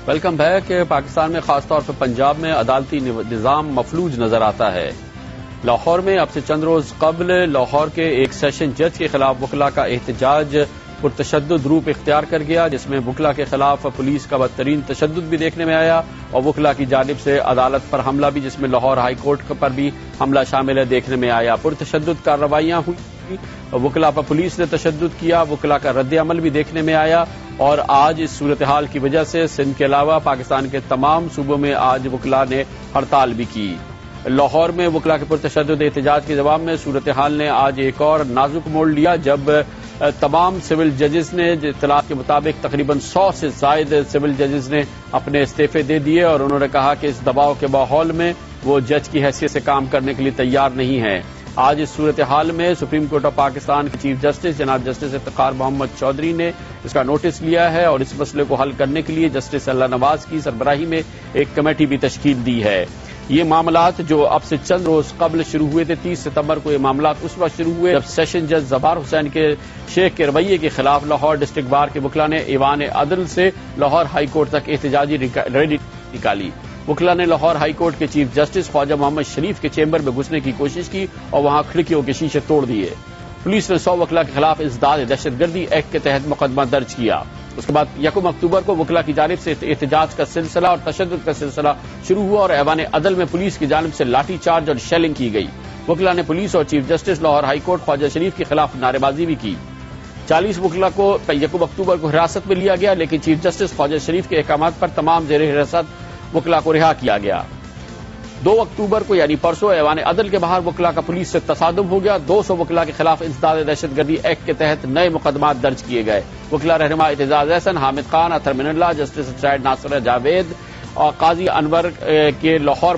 Welcome back. Pakistan میں خاص طور پر پنجاب میں عدالتی نظام مفلوج نظر آتا ہے۔ لاہور میں اب سے چند روز قبل لاہور کے ایک سیشن جج کے خلاف وکلا کا احتجاج پرتشدد روپ اختیار کر گیا، جس میں وکلا کے خلاف پولیس کا بدترین تشدد بھی دیکھنے میں آیا اور وکلا کی جانب سے عدالت پر حملہ بھی، جس میں لاہور ہائی کورٹ پر بھی حملہ شامل ہے، دیکھنے میں آیا۔ پرتشدد کارروائیاں ہوئی، وکلا پر پولیس نے تشدد کیا، وکلا کا رد عمل بھی دیکھنے میں آیا اور آج اس صورتحال کی وجہ سے سندھ کے علاوہ پاکستان کے تمام صوبوں میں آج وکلا نے ہڑتال بھی کی۔ لاہور میں وکلا کے پرتشدد احتجاج کے جواب میں صورتحال نے آج ایک اور نازک موڑ لیا، جب تمام سول ججز نے اطلاعات کے مطابق تقریباً 100 سے زائد سول ججز نے اپنے استعفے دے دیے اور انہوں نے کہا کہ اس دباؤ کے ماحول میں وہ جج کی حیثیت سے کام کرنے کے لیے تیار نہیں ہیں۔ آج اس صورتحال میں سپریم کورٹ آف پاکستان کے چیف جسٹس جناب جسٹس افتخار محمد چودھری نے اس کا نوٹس لیا ہے اور اس مسئلے کو حل کرنے کے لیے جسٹس اللہ نواز کی سربراہی میں ایک کمیٹی بھی تشکیل دی ہے۔ یہ معاملات جو اب سے چند روز قبل شروع ہوئے تھے، 30 ستمبر کو یہ معاملات اس وقت شروع ہوئے جب سیشن جج زبار حسین کے شیخ کے رویے کے خلاف لاہور ڈسٹرکٹ بار کے وکلا نے ایوان عدل سے لاہور ہائی کورٹ تک احتجاجی ریلی نکالی۔ وکلا نے لاہور ہائی کورٹ کے چیف جسٹس خواجہ محمد شریف کے چیمبر میں گھسنے کی کوشش کی اور وہاں کھڑکیوں کے شیشے توڑ دیے۔ پولیس نے 100 وکلا کے خلاف ازداد دہشت گردی ایکٹ کے تحت مقدمہ درج کیا۔ اس کے بعد 1 اکتوبر کو وکلا کی جانب سے احتجاج کا سلسلہ اور تشدد کا سلسلہ شروع ہوا اور ایوان عدل میں پولیس کی جانب سے لاٹھی چارج اور شیلنگ کی گئی۔ وکلا نے پولیس اور chief justice Lahore high court Khawaja Sharif کے خلاف نعرے بازی بھی کی۔ 40 وکلا کو 1 اکتوبر کو حراست میں لیا گیا، لیکن چیف جسٹس خواجہ شریف کے احکامات پر تمام زیر حراست وکلا کو رہا کیا گیا۔ 2 اکتوبر کو یعنی پرسوں ایوان عدل کے باہر وکلا کا پولیس سے تصادم ہو گیا۔ 200 وکلا کے خلاف ازداد دہشت گردی ایکٹ کے تحت نئے مقدمات درج کیے گئے۔ وکلا رہنما اعتزاز احسن، حامد خان، اطہر من اللہ، جسٹس سعید ناصر جاوید اور قاضی انور کے لاہور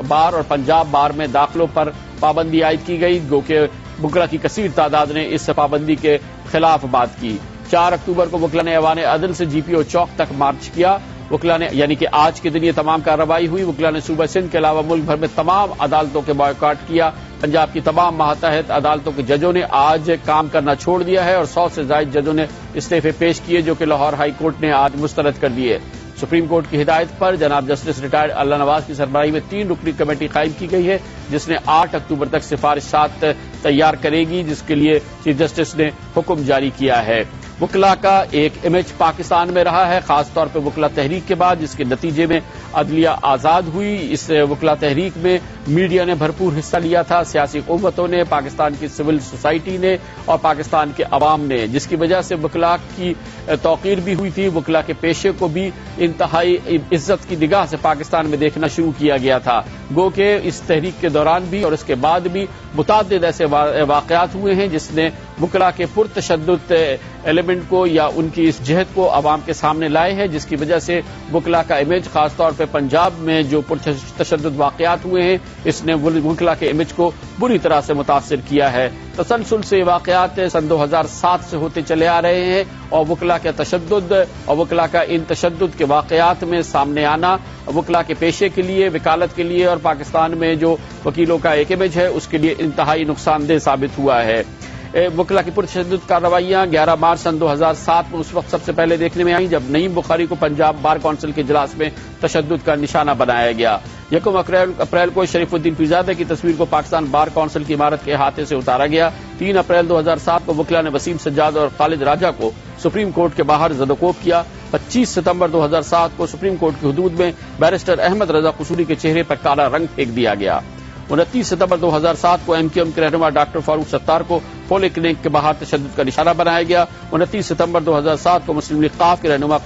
بار اور پنجاب بار میں داخلوں پر پابندی عائد کی گئی، گو کہ وکلا کی کثیر تعداد نے اس پابندی کے خلاف بات کی۔ 4 اکتوبر کو وکلا نے ایوان عدل سے جی پی او چوک تک مارچ کیا۔ وکلا نے یعنی کہ آج کے دن یہ تمام کارروائی ہوئی۔ وکلا نے صوبہ سندھ کے علاوہ ملک بھر میں تمام عدالتوں کے بائیکاٹ کیا۔ پنجاب کی تمام ماتحت عدالتوں کے ججوں نے آج کام کرنا چھوڑ دیا ہے اور 100 سے زائد ججوں نے استعفے پیش کیے، جو کہ لاہور ہائی کورٹ نے آج مسترد کر دیے۔ سپریم کورٹ کی ہدایت پر جناب جسٹس ریٹائرڈ اللہ نواز کی سربراہی میں 3 رکنی کمیٹی قائم کی گئی ہے، جس نے 8 اکتوبر تک سفارشات تیار کرے گی، جس کے لیے چیف جسٹس نے حکم جاری کیا ہے۔ وکلا کا ایک امیج پاکستان میں رہا ہے، خاص طور پہ وکلا تحریک کے بعد، جس کے نتیجے میں عدلیہ آزاد ہوئی۔ اس وکلا تحریک میں میڈیا نے بھرپور حصہ لیا تھا، سیاسی قوتوں نے، پاکستان کی سول سوسائٹی نے اور پاکستان کے عوام نے، جس کی وجہ سے وکلا کی توقیر بھی ہوئی تھی۔ وکلا کے پیشے کو بھی انتہائی عزت کی نگاہ سے پاکستان میں دیکھنا شروع کیا گیا تھا، گو کہ اس تحریک کے دوران بھی اور اس کے بعد بھی متعدد ایسے واقعات ہوئے ہیں جس نے وکلا کے پرتشدد ایلیمنٹ کو یا ان کی اس جہد کو عوام کے سامنے لائے ہیں، جس کی وجہ سے وکلا کا امیج خاص طور پہ پنجاب میں جو پرتشدد واقعات ہوئے ہیں، اس نے وکلا کے امیج کو بری طرح سے متاثر کیا ہے۔ تسلسل سے واقعات سن 2007 سے ہوتے چلے آ رہے ہیں اور وکلا کے تشدد اور وکلا کا ان تشدد کے واقعات میں سامنے آنا وکلا کے پیشے کے لیے، وکالت کے لیے اور پاکستان میں جو وکیلوں کا ایک امیج ہے، اس کے لیے انتہائی نقصان دہ ثابت ہوا ہے۔ وکلا کی پرتشدد کارروائیاں 11 مارچ سن 2007 میں اس وقت سب سے پہلے دیکھنے میں آئیں جب نعیم بخاری کو پنجاب بار کونسل کے اجلاس میں تشدد کا نشانہ بنایا گیا۔ 1 اپریل کو شریف الدین پیرزادہ کی تصویر کو پاکستان بار کونسل کی عمارت کے احاطے سے اتارا گیا۔ 3 اپریل 2007 کو وکلا نے وسیم سجاد اور خالد راجہ کو سپریم کورٹ کے باہر زدوکوب کیا۔ 25 ستمبر 2007 کو سپریم کورٹ کی حدود میں بیرسٹر احمد رضا قصوری کے چہرے پر کالا رنگ پھینک دیا گیا۔ 29 ستمبر 2007 کو MQM کے رہنما ڈاکٹر فاروق ستار کو پولی کلینک کے باہر تشدد کا نشانہ بنایا گیا۔ 29 ستمبر 2007 کو مسلم لیگ ق کے رہنما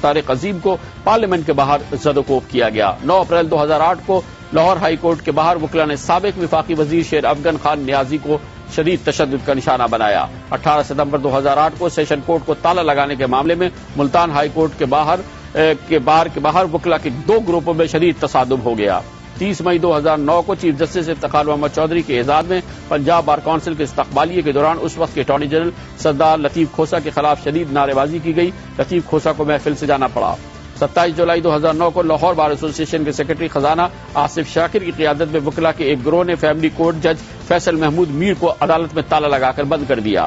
طارق عظیم کو پارلیمنٹ کے باہر زدوکوب کیا گیا۔ 9 اپریل 2008 کو لاہور ہائی کورٹ کے باہر وکلا نے سابق وفاقی وزیر شیر افغان خان نیازی کو شدید تشدد کا نشانہ بنایا۔ 18 ستمبر 2008 کو سیشن کورٹ کو تالا لگانے کے معاملے میں ملتان ہائی کورٹ کے بار کے باہر وکلا کے 2 گروپوں میں شدید تصادم ہو گیا۔ 30 مئی 2009 کو چیف جسٹس افتخار محمد چودھری کے اعزاز میں پنجاب بار کونسل کے استقبالیے کے دوران اس وقت کے اٹارنی جنرل سردار لطیف کھوسہ کے خلاف شدید نعرے بازی کی گئی۔ لطیف کھوسہ کو محفل سے جانا پڑا۔ 27 جولائی 2009 کو لاہور بار ایسوسی ایشن کے سیکرٹری خزانہ آصف شاکر کی قیادت میں وکلا کے ایک گروہ نے فیملی کورٹ جج فیصل محمود میر کو عدالت میں تالا لگا کر بند کر دیا۔